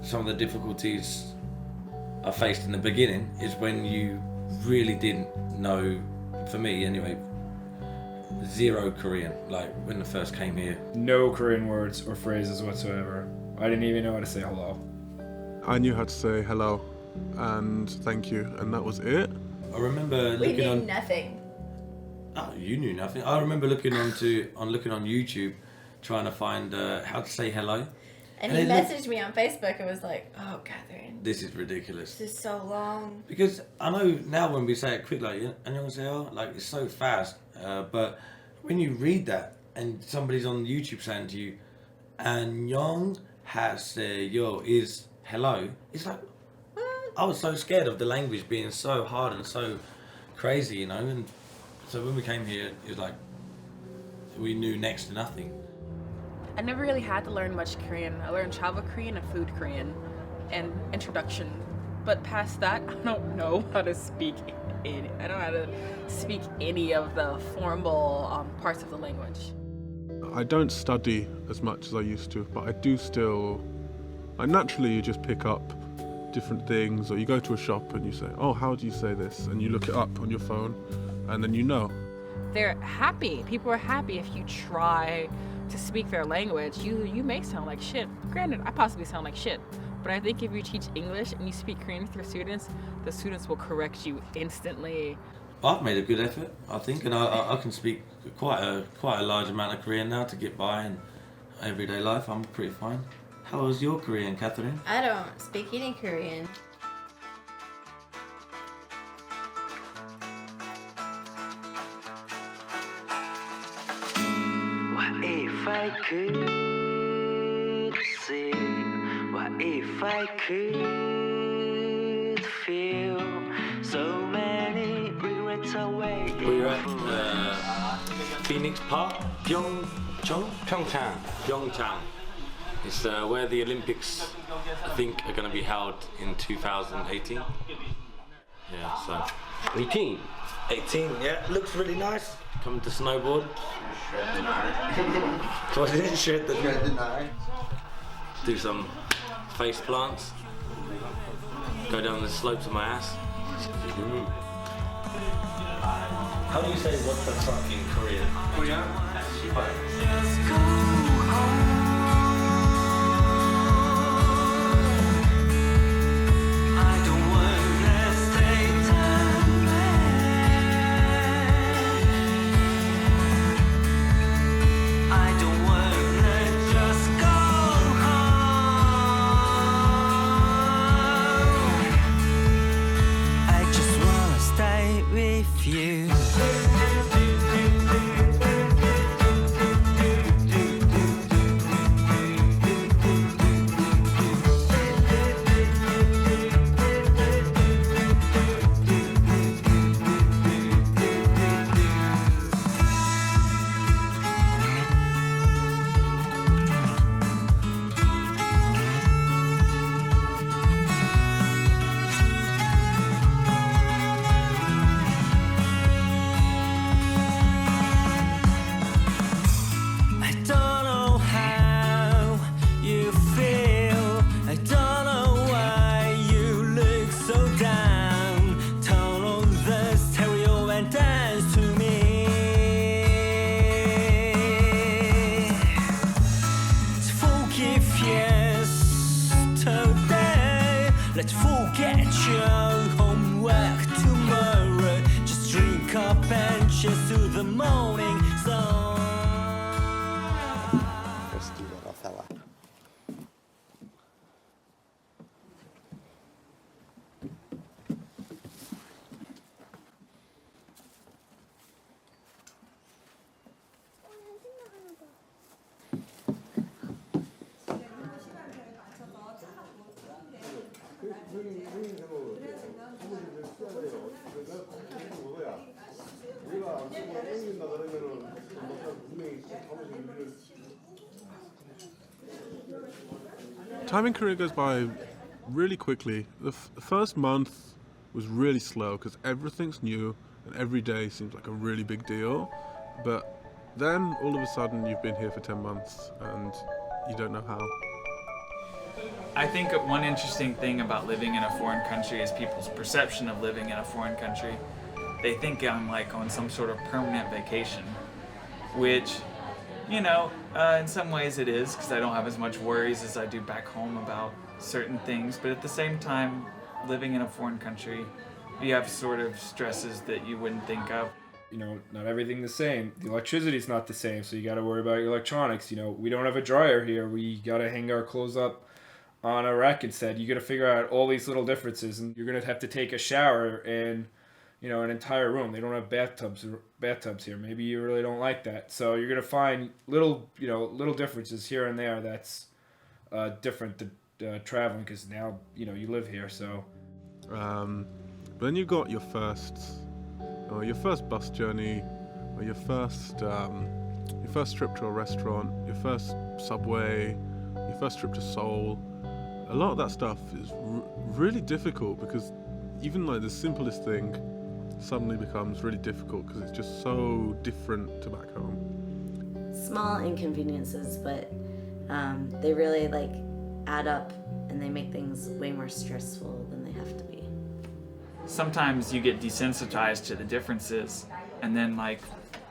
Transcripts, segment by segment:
some of the difficulties I faced in the beginning is when you really didn't know, for me anyway, zero Korean, like when I first came here. No Korean words or phrases whatsoever. I didn't even know how to say hello. I knew how to say hello and thank you, and that was it. I remember We looking knew on. nothing. Oh, you knew nothing. I remember looking on YouTube, trying to find how to say hello. And And he it messaged me on Facebook and was like, "Oh, Catherine, This is ridiculous. this is so long." Because I know now when we say it quick, like, and you're gonna say, oh, like it's so fast. But when you read that and somebody's on YouTube saying to you, "Annyeong haseyo" is hello, it's like, I was so scared of the language being so hard and so crazy, you know. And so when we came here, it was like we knew next to nothing. I never really had to learn much Korean. I learned travel Korean and food Korean and introduction. But past that, I don't know how to speak any. I don't know how to speak any of the formal parts of the language. I don't study as much as I used to, but I do still, like, naturally you just pick up different things, or you go to a shop and you say, oh, how do you say this? And you look it up on your phone and then you know. They're happy. People are happy if you try to speak their language. You may sound like shit. Granted, I possibly sound like shit. But I think if you teach English and you speak Korean with your students, the students will correct you instantly. I've made a good effort, I think, and I can speak quite a large amount of Korean now to get by in everyday life. I'm pretty fine. How was your Korean, Catherine? I don't speak any Korean. What if I could see? What if I could feel so many regrets away? We're at Phoenix Park, Pyeongchang. Pyeongchang. It's where the Olympics, I think, are going to be held in 2018. Yeah, so 18. 18. Yeah, looks really nice. Come to snowboard. So I didn't shred the do some face plants. Go down the slopes of my ass. How do you say what the fuck in Korean? Let's forget your homework tomorrow. Just drink up and cheers to the morning sun. First do that, Othello. Time in Korea goes by really quickly. The first month was really slow because everything's new and every day seems like a really big deal. But then all of a sudden you've been here for 10 months and you don't know how. I think one interesting thing about living in a foreign country is people's perception of living in a foreign country. They think I'm like on some sort of permanent vacation, which, you know, in some ways it is, because I don't have as much worries as I do back home about certain things. But at the same time, living in a foreign country, you have sort of stresses that you wouldn't think of. You know, not everything the same. The electricity's not the same, so you got to worry about your electronics. You know, we don't have a dryer here. We got to hang our clothes up on a rack instead. You got to figure out all these little differences, and you're gonna have to take a shower in, you know, an entire room. They don't have bathtubs here. Maybe you really don't like that, so you're gonna find little differences here and there. That's different to traveling, because now you know you live here. So, but then you got your first bus journey, or your first trip to a restaurant, your first subway, your first trip to Seoul. A lot of that stuff is really difficult, because even like the simplest thing suddenly becomes really difficult because it's just so different to back home. Small inconveniences, but they really like add up, and they make things way more stressful than they have to be. Sometimes you get desensitized to the differences, and then like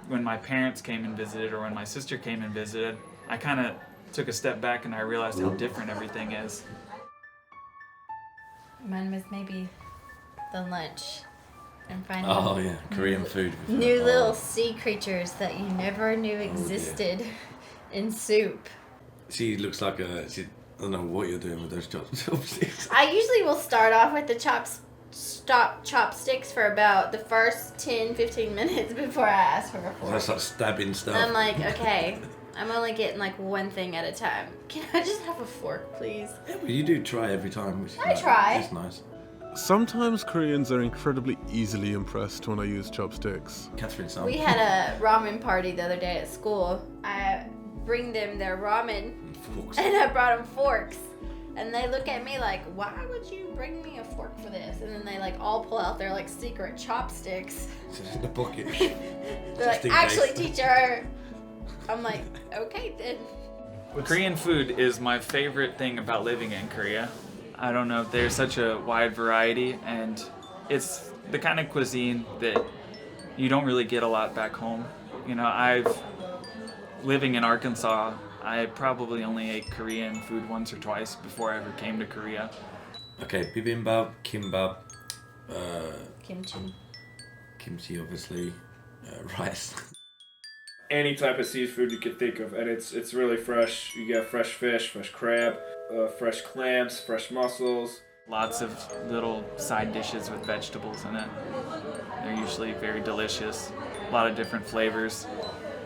when my parents came and visited, or when my sister came and visited, I kind of took a step back and I realized how different everything is. Mine was maybe the lunch and finding Oh yeah, Korean food. new little sea creatures that you never knew existed in soup. She looks like I don't know what you're doing with those chopsticks. I usually will start off with the chopsticks for about the first 10-15 minutes before I ask for a fork. That's like stabbing stuff. I'm like, okay, I'm only getting like one thing at a time. Can I just have a fork, please? Yeah, well, you do try every time. Which I try. It's nice. Sometimes Koreans are incredibly easily impressed when I use chopsticks. Catherine Sam. We had a ramen party the other day at school. I bring them their ramen Forks. and I brought them forks. And they look at me like, why would you bring me a fork for this? And then they like all pull out their like secret chopsticks. It's just in the pocket. They're like, actually, teacher. I'm like, okay then. Korean food is my favorite thing about living in Korea. I don't know, there's such a wide variety, and it's the kind of cuisine that you don't really get a lot back home. You know, living in Arkansas, I probably only ate Korean food once or twice before I ever came to Korea. Okay, bibimbap, kimbap, Kimchi. obviously, rice. any type of seafood you could think of, and it's really fresh. You get fresh fish, fresh crab, fresh clams, fresh mussels. Lots of little side dishes with vegetables in it. They're usually very delicious. A lot of different flavors.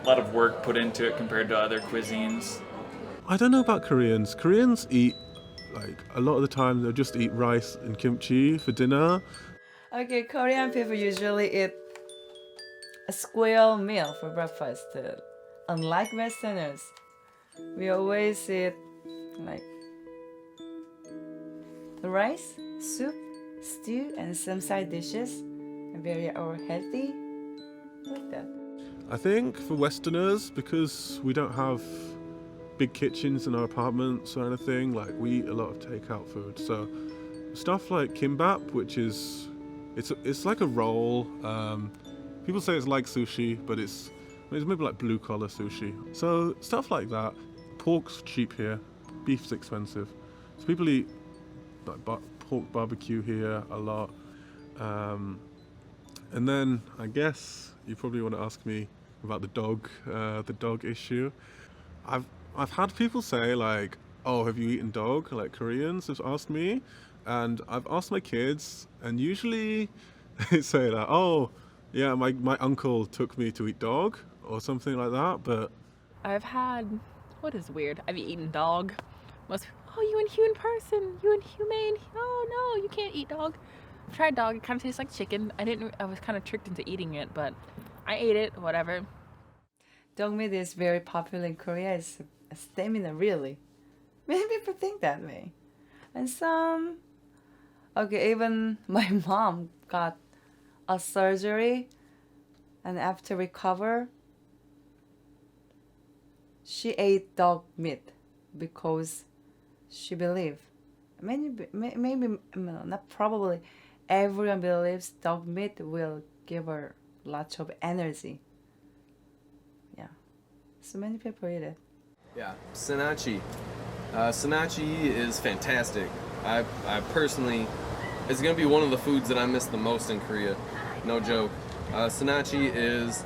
A lot of work put into it compared to other cuisines. I don't know about Koreans. Koreans eat, like, a lot of the time they'll just eat rice and kimchi for dinner. Okay, Korean people usually eat a square meal for breakfast. Unlike Westerners, we always eat like rice, soup, stew, and some side dishes. And very healthy, like that. I think for Westerners, because we don't have big kitchens in our apartments or anything, like, we eat a lot of takeout food. So stuff like kimbap, which is it's like a roll. People say it's like sushi, but it's maybe like blue collar sushi. So stuff like that. Pork's cheap here, beef's expensive. So people eat like pork barbecue here a lot. And then I guess you probably want to ask me about the dog issue. I've had people say, like, oh, have you eaten dog? Like, Koreans have asked me, and I've asked my kids, and usually they say that, oh, yeah, my uncle took me to eat dog or something like that. But I've had, what is weird? I've eaten dog. Most people, oh, you inhuman person, you inhumane. Oh no, you can't eat dog. I've tried dog. It kind of tastes like chicken. I was kind of tricked into eating it, but I ate it. Whatever. Dog meat is very popular in Korea. It's a stamina, really. Many people think that way. And some, okay, even my mom got a surgery, and after recover, she ate dog meat because she believe. Maybe no, not probably. Everyone believes dog meat will give her lots of energy. Yeah, so many people eat it. Yeah, Sinachi. Sinachi is fantastic. I personally, it's gonna be one of the foods that I miss the most in Korea. No joke. Sinachi is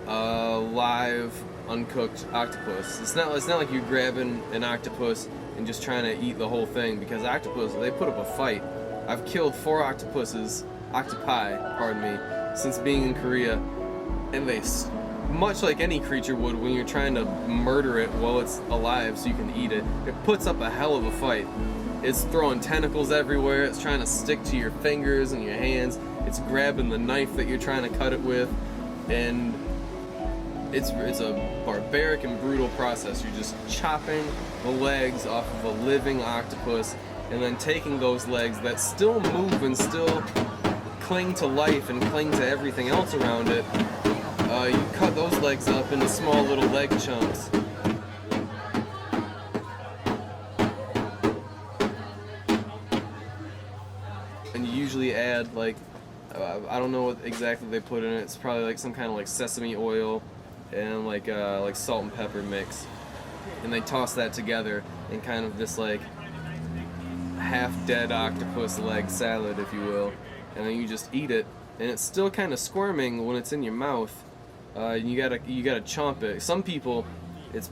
a live, uncooked octopus. It's not like you're grabbing an octopus and just trying to eat the whole thing, because octopus, they put up a fight. I've killed 4 octopi, pardon me, since being in Korea, and they, much like any creature would when you're trying to murder it while it's alive so you can eat it, it puts up a hell of a fight. It's throwing tentacles everywhere, it's trying to stick to your fingers and your hands, it's grabbing the knife that you're trying to cut it with, and it's a barbaric and brutal process. You're just chopping the legs off of a living octopus and then taking those legs that still move and still cling to life and cling to everything else around it. You cut those legs up into small little leg chunks. And you usually add, like, I don't know what exactly they put in it. It's probably like some kind of like sesame oil and like salt and pepper mix. And they toss that together in kind of this like half-dead octopus leg salad, if you will. And then you just eat it, and it's still kind of squirming when it's in your mouth. You gotta chomp it. Some people, it's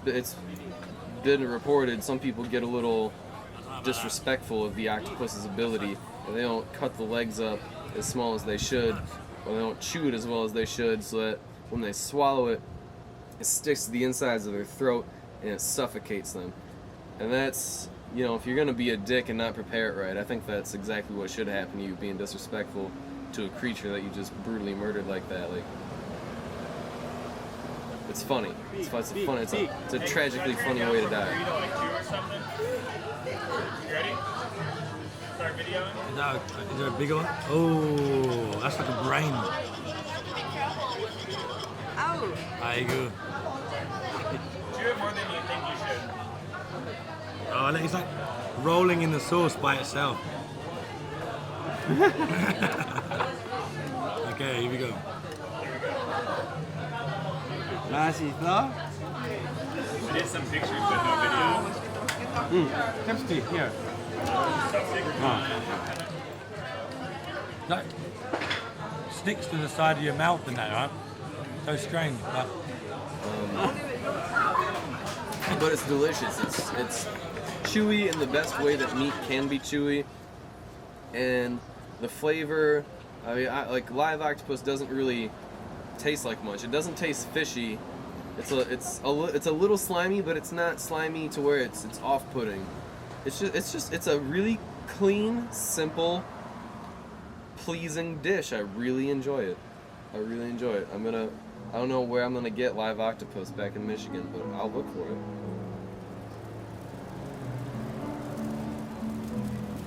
been reported, some people get a little disrespectful of the octopus's ability, and they don't cut the legs up as small as they should, or they don't chew it as well as they should, so that when they swallow it, it sticks to the insides of their throat and it suffocates them. And that's, you know, if you're gonna be a dick and not prepare it right, I think that's exactly what should happen to you, being disrespectful to a creature that you just brutally murdered like that. Like, it's funny. It's a tragically funny way to die. Ready? Start videoing? Is there a bigger one? Oh, that's like a brain. Oh. There you go. Chew it more than you think you should. Oh, it's like rolling in the sauce by itself. Okay, here we go. I did some pictures but no video. Chapstick, here. That sticks to the side of your mouth and that, right? So strange, but it's delicious. It's chewy in the best way that meat can be chewy, and the flavor. I mean, like live octopus doesn't really taste like much. It doesn't taste fishy. It's a little slimy, but it's not slimy to where it's off-putting. It's a really clean, simple, pleasing dish. I really enjoy it. I don't know where I'm gonna get live octopus back in Michigan, but I'll look for it.